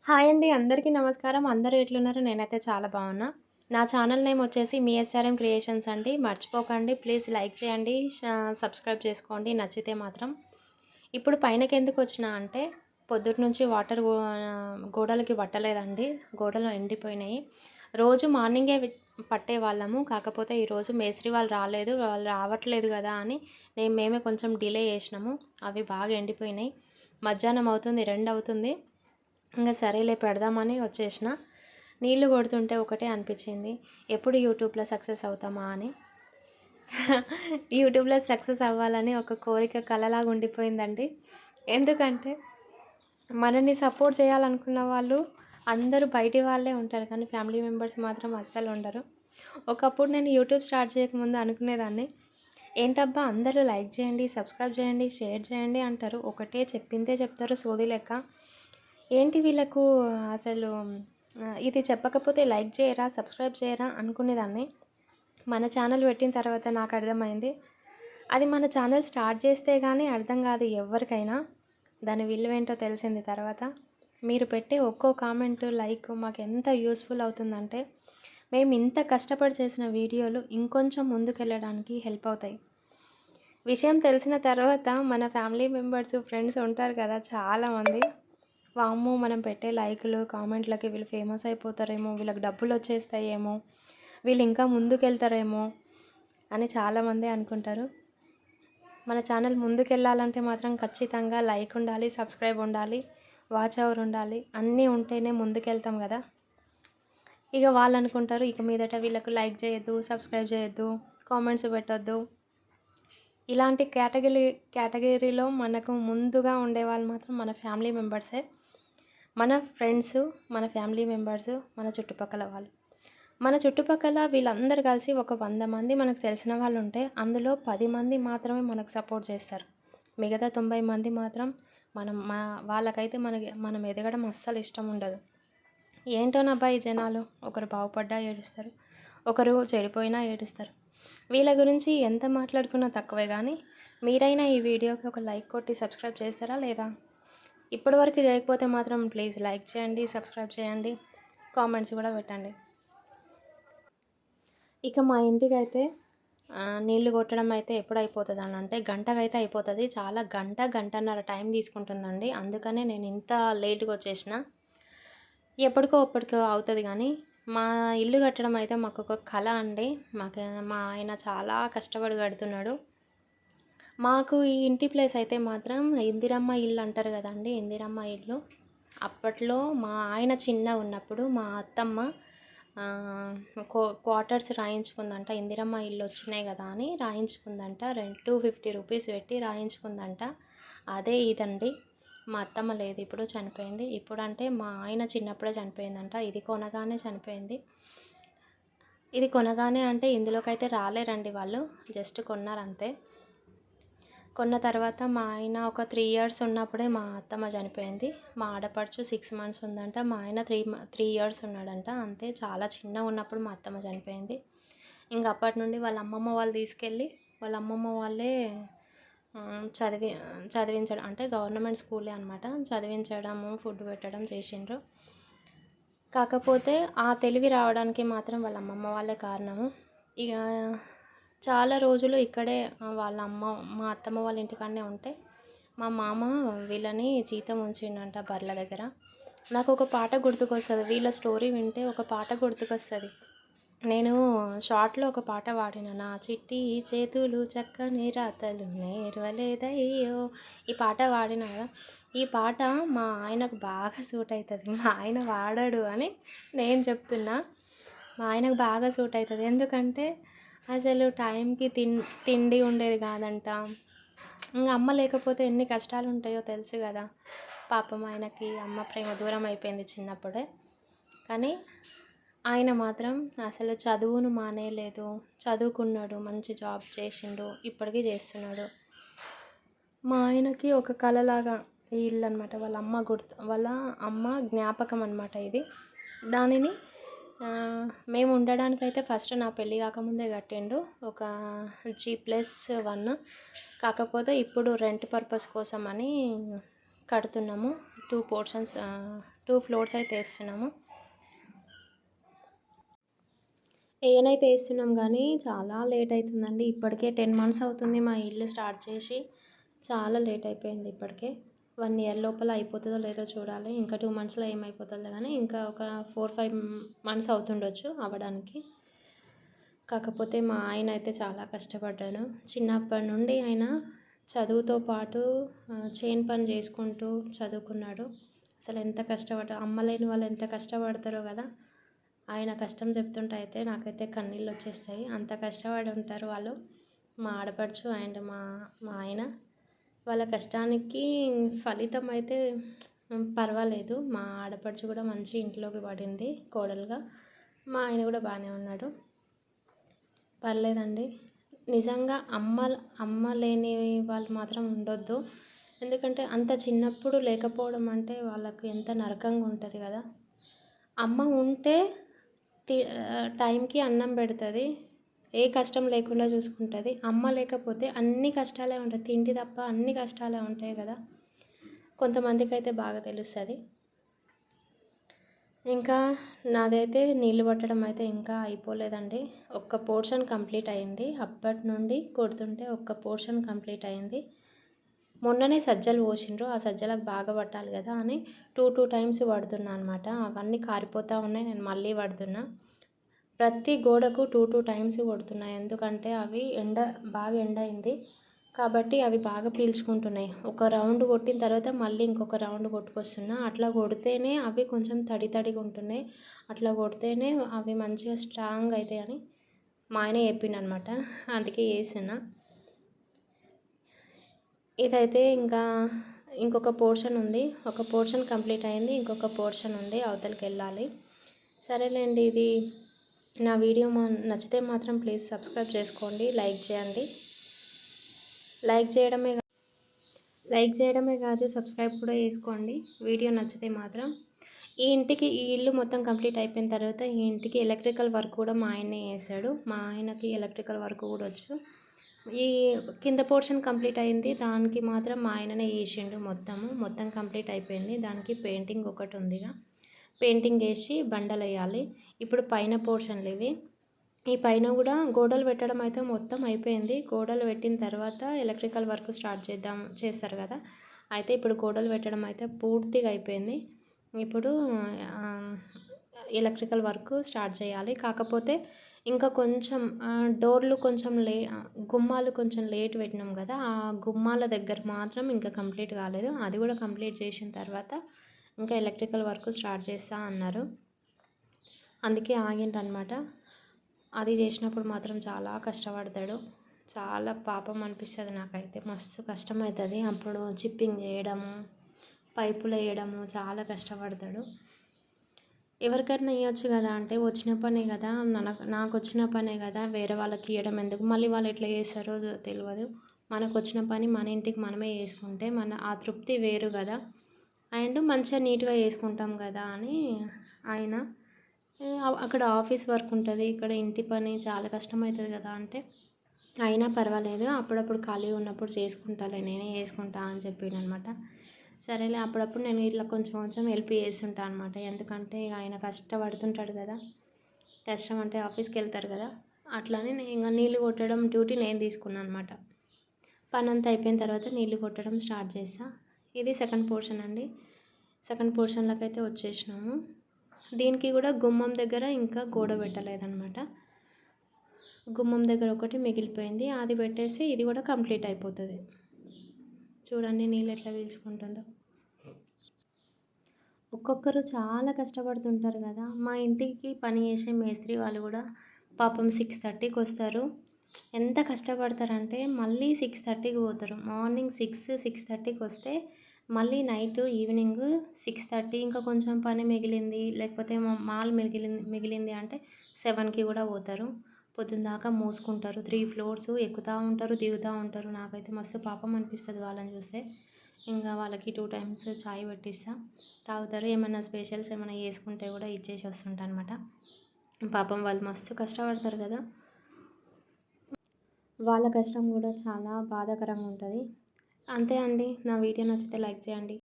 Hi అండి. అందరికీ నమస్కారం. అందరూ ఎట్లున్నారు? నేనైతే చాలా బాగున్నా. నా ఛానల్ నేమ్ వచ్చేసి మీ ఎస్ఆర్ఎం క్రియేషన్స్ అండి. మర్చిపోకండి. ప్లీజ్ లైక్ చేయండి. సబ్స్క్రైబ్ చేసుకోండి నచ్చితే మాత్రం. ఇప్పుడు పైనకెందుకొచ్చినా అంటే పొద్దుటి నుంచి గోడలకి పట్టలేదండి. గోడలు ఎండిపోయినాయి. రోజు మార్నింగే పట్టేవాళ్ళము. కాకపోతే ఈరోజు మేస్త్రి వాళ్ళు రాలేదు. వాళ్ళు రావట్లేదు కదా అని మేమే కొంచెం డిలే చేసినాము. అవి బాగా ఎండిపోయినాయి. మధ్యాహ్నం అవుతుంది, 2 అవుతుంది. ఇంకా సరేలే పెడదామని వచ్చేసిన. నీళ్లు కొడుతుంటే ఒకటే అనిపించింది, ఎప్పుడు యూట్యూబ్లో సక్సెస్ అవుతామా అని. యూట్యూబ్లో సక్సెస్ అవ్వాలని ఒక కోరిక కలలాగా ఉండిపోయిందండి. ఎందుకంటే మనల్ని సపోర్ట్ చేయాలనుకున్న వాళ్ళు అందరూ బయటి వాళ్ళే ఉంటారు, కానీ ఫ్యామిలీ మెంబర్స్ మాత్రం అస్సలు ఉండరు. ఒకప్పుడు నేను యూట్యూబ్ స్టార్ట్ చేయకముందు అనుకునేదాన్ని, ఏంటబ్బా అందరూ లైక్ చేయండి, సబ్స్క్రైబ్ చేయండి, షేర్ చేయండి అంటారు, ఒకటే చెప్పిందే చెప్తారు సోది లెక్క. ఏంటి వీళ్ళకు అసలు ఇది చెప్పకపోతే లైక్ చేయరా, సబ్స్క్రైబ్ చేయరా అనుకునేదాన్ని. మన ఛానల్ పెట్టిన తర్వాత నాకు అర్థమైంది, అది మన ఛానల్ స్టార్ట్ చేస్తే కానీ అర్థం కాదు ఎవరికైనా, దాని విలువేంటో తెలిసింది తర్వాత. మీరు పెట్టే ఒక్కో కామెంట్, లైక్ మాకు ఎంత యూస్ఫుల్ అవుతుందంటే, మేము ఇంత కష్టపడి చేసిన వీడియోలు ఇంకొంచెం ముందుకెళ్ళడానికి హెల్ప్ అవుతాయి. విషయం తెలిసిన తర్వాత మన ఫ్యామిలీ మెంబర్స్, ఫ్రెండ్స్ ఉంటారు కదా చాలామంది, వామ్మో మనం పెట్టే లైకులు కామెంట్లకి వీళ్ళు ఫేమస్ అయిపోతారేమో, వీళ్ళకి డబ్బులు వచ్చేస్తాయేమో, వీళ్ళు ఇంకా ముందుకెళ్తారేమో అని చాలామంది అనుకుంటారు. మన ఛానల్ ముందుకెళ్ళాలంటే మాత్రం ఖచ్చితంగా లైక్ ఉండాలి, సబ్స్క్రైబ్ ఉండాలి, వాచ్ అవర్ ఉండాలి, అన్నీ ఉంటేనే ముందుకెళ్తాం కదా. ఇక వాళ్ళు అనుకుంటారు, ఇక మీదట వీళ్ళకు లైక్ చేయొద్దు, సబ్స్క్రైబ్ చేయొద్దు, కామెంట్స్ పెట్టొద్దు. ఇలాంటి కేటగిరీలో మనకు ముందుగా ఉండేవాళ్ళు మాత్రం మన ఫ్యామిలీ మెంబర్సే. మన ఫ్రెండ్స్, మన ఫ్యామిలీ మెంబర్స్, మన చుట్టుపక్కల వాళ్ళు. మన చుట్టుపక్కల వీళ్ళందరూ కలిసి ఒక 100 మంది మనకు తెలిసిన వాళ్ళు ఉంటే అందులో 10 మంది మాత్రమే మనకు సపోర్ట్ చేస్తారు. మిగతా 90 మంది మాత్రం వాళ్ళకైతే మనం ఎదగడం అస్సలు ఇష్టం ఉండదు. ఏంటోనబ్బా ఈ జనాలు, ఒకరు బాగుపడ్డా ఏడుస్తారు, ఒకరు చెడిపోయినా ఏడుస్తారు. వీళ్ళ గురించి ఎంత మాట్లాడుకున్నా తక్కువే. కానీ మీరైనా ఈ వీడియోకి ఒక లైక్ కొట్టి సబ్స్క్రైబ్ చేస్తారా లేదా? ఇప్పటివరకు చేయకపోతే మాత్రం ప్లీజ్ లైక్ చేయండి, సబ్స్క్రైబ్ చేయండి, కామెంట్స్ కూడా పెట్టండి. ఇక మా ఇంటికి అయితే నీళ్ళు కొట్టడం అయితే ఎప్పుడు అయిపోతుంది అని అంటే గంటకైతే అయిపోతుంది. చాలా గంటన్నర టైం తీసుకుంటుందండి. అందుకనే నేను ఇంత లేట్గా వచ్చేసిన. ఎప్పటికో అవుతుంది. కానీ మా ఇల్లు కట్టడం అయితే మాకు ఒక కళ అండి. మా ఆయన చాలా కష్టపడి కడుతున్నాడు. మాకు ఈ ఇంటి ప్లేస్ అయితే మాత్రం ఇందిరమ్మ ఇల్లు అంటారు కదండి, ఇందిరమ్మ ఇల్లు. అప్పట్లో మా ఆయన చిన్నగా ఉన్నప్పుడు మా అత్తమ్మ క్వార్టర్స్ రాయించుకుందంట. ఇందిరమ్మ ఇల్లు వచ్చినాయి కదా అని రాయించుకుందంట. 250 రూపీస్ పెట్టి రాయించుకుందంట. అదే ఇదండి. మా అత్తమ్మ లేదు, ఇప్పుడు చనిపోయింది. ఇప్పుడు అంటే మా ఆయన చిన్నప్పుడే చనిపోయిందంట. ఇది కొనగానే చనిపోయింది. ఇది కొనగానే అంటే ఇందులోకైతే రాలేరండి వాళ్ళు, జస్ట్ కొన్నారంతే. కొన్న తర్వాత మా ఆయన ఒక 3 ఇయర్స్ ఉన్నప్పుడే మా అత్తమ్మ చనిపోయింది. మా ఆడపడుచు 6 మంత్స్ ఉందంట. మా ఆయన 3 ఇయర్స్ ఉన్నాడంట. అంతే, చాలా చిన్నగా ఉన్నప్పుడు మా అత్తమ్మ చనిపోయింది. ఇంక అప్పటి నుండి వాళ్ళ అమ్మమ్మ వాళ్ళు తీసుకెళ్ళి, వాళ్ళ అమ్మమ్మ వాళ్ళే చదివించడం, అంటే గవర్నమెంట్ స్కూలే అనమాట, చదివించడము, ఫుడ్ పెట్టడం చేసిండ్రు. కాకపోతే ఆ తెలివి రావడానికి మాత్రం వాళ్ళ అమ్మమ్మ వాళ్ళే కారణము. ఇక చాలా రోజులు ఇక్కడే మా అత్తమ్మ వాళ్ళ ఇంటికాడనే ఉంటే మా మామ వీళ్ళని జీతం ఉంచిండంట బర్ల దగ్గర. నాకు ఒక పాట గుర్తుకొస్తుంది, వీళ్ళ స్టోరీ వింటే ఒక పాట గుర్తుకొస్తుంది. నేను షార్ట్లో ఒక పాట పాడిన, నా చిట్టి చేతులు చక్కని రాతలు నేర్వలేదయ్యో, ఈ పాట పాడిన కదా. ఈ పాట మా ఆయనకు బాగా సూట్ అవుతుంది. మా ఆయన వాడాడు అని నేను చెప్తున్నా, మా ఆయనకు బాగా సూట్ అవుతుంది. ఎందుకంటే అసలు టైంకి తిండి ఉండేది కాదంట. ఇంకా అమ్మ లేకపోతే ఎన్ని కష్టాలు ఉంటాయో తెలుసు కదా. పాపం ఆయనకి అమ్మ ప్రేమ దూరం అయిపోయింది చిన్నప్పుడే. కానీ ఆయన మాత్రం అసలు చదువును మానేయలేదు, చదువుకున్నాడు, మంచి జాబ్ చేసిండు, ఇప్పటికీ చేస్తున్నాడు. మా ఆయనకి ఒక కళలాగా ఈ ఇల్లు అనమాట. వాళ్ళ అమ్మ జ్ఞాపకం అనమాట ఇది. దానిని మేము ఉండడానికైతే ఫస్ట్ నా పెళ్ళి కాకముందే కట్టిండు, ఒక G+1. కాకపోతే ఇప్పుడు రెంట్ పర్పస్ కోసం అని కడుతున్నాము. 2 ఫ్లోర్స్ అయితే వేస్తున్నాము. ఏనైతే వేస్తున్నాం కానీ చాలా లేట్ అవుతుందండి. ఇప్పటికే 10 months అవుతుంది మా ఇల్లు స్టార్ట్ చేసి. చాలా లేట్ అయిపోయింది ఇప్పటికే. 1 year లోపల అయిపోతుందో లేదో చూడాలి. ఇంకా 2 monthsలో ఏమైపోతుందో కానీ ఇంకా ఒక 4-5 months అవుతుండొచ్చు అవ్వడానికి. కాకపోతే మా ఆయన అయితే చాలా కష్టపడ్డాడు. చిన్నప్పటి నుండి ఆయన చదువుతో పాటు చేను పని చేసుకుంటూ చదువుకున్నాడు. అసలు ఎంత కష్టపడ్డా, అమ్మ లేని వాళ్ళు ఎంత కష్టపడతారో కదా. ఆయన కష్టం చెప్తుంటే అయితే నాకైతే కన్నీళ్ళు వచ్చేస్తాయి. అంత కష్టపడి ఉంటారు వాళ్ళు, మా ఆడపడుచు అండ్ మా ఆయన. వాళ్ళ కష్టానికి ఫలితం అయితే పర్వాలేదు. మా ఆడపడుచు కూడా మంచి ఇంట్లోకి పడింది కోడలుగా. మా ఆయన కూడా బాగానే ఉన్నాడు, పర్లేదండి. నిజంగా అమ్మ లేని వాళ్ళు మాత్రం ఉండొద్దు. ఎందుకంటే అంత చిన్నప్పుడు లేకపోవడం అంటే వాళ్ళకు ఎంత నరకంగా ఉంటుంది కదా. అమ్మ ఉంటే టైంకి అన్నం పెడుతుంది, ఏ కష్టం లేకుండా చూసుకుంటుంది. అమ్మ లేకపోతే అన్ని కష్టాలే ఉంటాయి, తిండి తప్ప అన్ని కష్టాలే ఉంటాయి కదా. కొంతమందికి అయితే బాగా తెలుస్తుంది. ఇంకా నాదైతే నీళ్ళు పట్టడం అయితే ఇంకా అయిపోలేదండి. ఒక్క పోర్షన్ కంప్లీట్ అయింది. అప్పటి నుండి కొడుతుంటే ఒక్క పోర్షన్ కంప్లీట్ అయింది. మొన్ననే సజ్జలు పోసిండ్రు, ఆ సజ్జలకు బాగా పట్టాలి కదా అని 2 times పడుతున్నా అనమాట. అవన్నీ కారిపోతూ ఉన్నాయి, నేను మళ్ళీ పడుతున్నా. ప్రతి గోడకు 2 times కొడుతున్నాయి. ఎందుకంటే అవి బాగా ఎండ అయింది కాబట్టి అవి బాగా పీల్చుకుంటున్నాయి. ఒక రౌండ్ కొట్టిన తర్వాత మళ్ళీ ఇంకొక రౌండ్ కొట్టుకొస్తున్నా. అట్లా కొడితేనే అవి కొంచెం తడిగా ఉంటున్నాయి. అట్లా కొడితేనే అవి మంచిగా స్ట్రాంగ్ అవుతాయని మా ఆయన చెప్పిండు అనమాట. అందుకే వేస్తున్నా. ఇదైతే ఇంకొక పోర్షన్ ఉంది. ఒక పోర్షన్ కంప్లీట్ అయింది, ఇంకొక పోర్షన్ ఉంది, అవతలకి వెళ్ళాలి. సరేలేండి, ఇది నా వీడియో నచ్చితే మాత్రం ప్లీజ్ సబ్స్క్రైబ్ చేసుకోండి, లైక్ చేయండి. లైక్ చేయడమే కాదు సబ్స్క్రైబ్ కూడా చేసుకోండి వీడియో నచ్చితే మాత్రం. ఈ ఇల్లు మొత్తం కంప్లీట్ అయిపోయిన తర్వాత ఈ ఇంటికి ఎలక్ట్రికల్ వర్క్ కూడా మా ఆయనే చేశాడు. మా ఆయనకి ఎలక్ట్రికల్ వర్క్ కూడా వచ్చు. ఈ కింద పోర్షన్ కంప్లీట్ అయింది, దానికి మాత్రం మా ఆయననే చేసిండు. మొత్తం కంప్లీట్ అయిపోయింది. దానికి పెయింటింగ్ ఒకటి ఉందిగా, పెయింటింగ్ వేసి బండలు వేయాలి. ఇప్పుడు పైన పోర్షన్లు ఇవి. ఈ పైన కూడా గోడలు పెట్టడం అయితే మొత్తం అయిపోయింది. గోడలు పెట్టిన తర్వాత ఎలక్ట్రికల్ వర్క్ చేస్తారు కదా. అయితే ఇప్పుడు గోడలు పెట్టడం అయితే పూర్తిగా అయిపోయింది. ఇప్పుడు ఎలక్ట్రికల్ వర్క్ స్టార్ట్ చేయాలి. కాకపోతే ఇంకా కొంచెం డోర్లు కొంచెం గుమ్మాలు కొంచెం లేట్ పెట్టినాం కదా, ఆ గుమ్మాల దగ్గర మాత్రం ఇంకా కంప్లీట్ కాలేదు. అది కూడా కంప్లీట్ చేసిన తర్వాత ఇంకా ఎలక్ట్రికల్ వర్క్ స్టార్ట్ చేస్తా అన్నారు. అందుకే ఆగిండ్రనమాట. అది చేసినప్పుడు మాత్రం చాలా కష్టపడతాడు. చాలా పాపం అనిపిస్తుంది నాకైతే, మస్తు కష్టమవుతుంది. అప్పుడు చిప్పింగ్ చేయడము, పైపులు వేయడము చాలా కష్టపడతాడు. ఎవరికైనా ఇవ్వచ్చు కదా అంటే వచ్చిన పనే కదా, నాకు వచ్చిన పనే కదా, వేరే వాళ్ళకి ఇవ్వడం ఎందుకు, మళ్ళీ వాళ్ళు ఎట్లా చేస్తారో తెలియదు. మనకు వచ్చిన పని మన ఇంటికి మనమే చేసుకుంటే ఆ తృప్తి వేరు కదా. అండ్ మంచిగా నీట్గా చేసుకుంటాం కదా అని ఆయన. అక్కడ ఆఫీస్ వర్క్ ఉంటుంది, ఇక్కడ ఇంటి పని చాలా కష్టమవుతుంది కదా అంటే అయినా పర్వాలేదు, అప్పుడప్పుడు ఖాళీ ఉన్నప్పుడు చేసుకుంటాలే, నేనే చేసుకుంటా అని చెప్పిండు అనమాట. సరేలే, అప్పుడప్పుడు నేను ఇట్లా కొంచెం హెల్ప్ చేస్తుంటాను అనమాట. ఎందుకంటే ఆయన కష్టపడుతుంటాడు కదా, కష్టం అంటే ఆఫీస్కి వెళ్తారు కదా, అట్లానే ఇంకా నీళ్ళు కొట్టడం డ్యూటీ నేను తీసుకున్నాను అనమాట. పని అంతా అయిపోయిన తర్వాత నీళ్ళు కొట్టడం స్టార్ట్ చేస్తా. ఇది సెకండ్ పోర్షన్ అండి. సెకండ్ పోర్షన్లోకి అయితే వచ్చేసినాము. దీనికి కూడా గుమ్మం దగ్గర ఇంకా గోడ పెట్టలేదన్నమాట. గుమ్మం దగ్గర ఒకటి మిగిలిపోయింది, అది పెట్టేసి ఇది కూడా కంప్లీట్ అయిపోతుంది. చూడండి నీళ్ళు ఎట్లా పీల్చుకుంటుందో. ఒక్కొక్కరు చాలా కష్టపడుతుంటారు కదా. మా ఇంటికి పని చేసే మేస్త్రి వాళ్ళు కూడా పాపం 6:30కి వస్తారు. ఎంత కష్టపడతారంటే మళ్ళీ 6:30కి పోతారు. మార్నింగ్ 6:30కి వస్తే మళ్ళీ ఈవినింగ్ 6:30 ఇంకా కొంచెం పని మిగిలింది, లేకపోతే మాల్ మిగిలింది అంటే 7కి కూడా పోతారు. పొద్దున్న దాకా మోసుకుంటారు. 3 floors ఎక్కుతూ ఉంటారు, దిగుతూ ఉంటారు. నాకైతే మస్తు పాపం అనిపిస్తుంది వాళ్ళని చూస్తే. ఇంకా వాళ్ళకి 2 times చాయ్ పెట్టిస్తా, తాగుతారు. ఏమైనా స్పెషల్స్ ఏమైనా చేసుకుంటే కూడా ఇచ్చేసి వస్తుంటా అనమాట. పాపం వాళ్ళు మస్తు కష్టపడతారు కదా, వాళ్ళ కష్టం కూడా చాలా బాధాకరంగా ఉంటుంది. అంతే అండి, నా వీడియో నచ్చితే లైక్ చేయండి.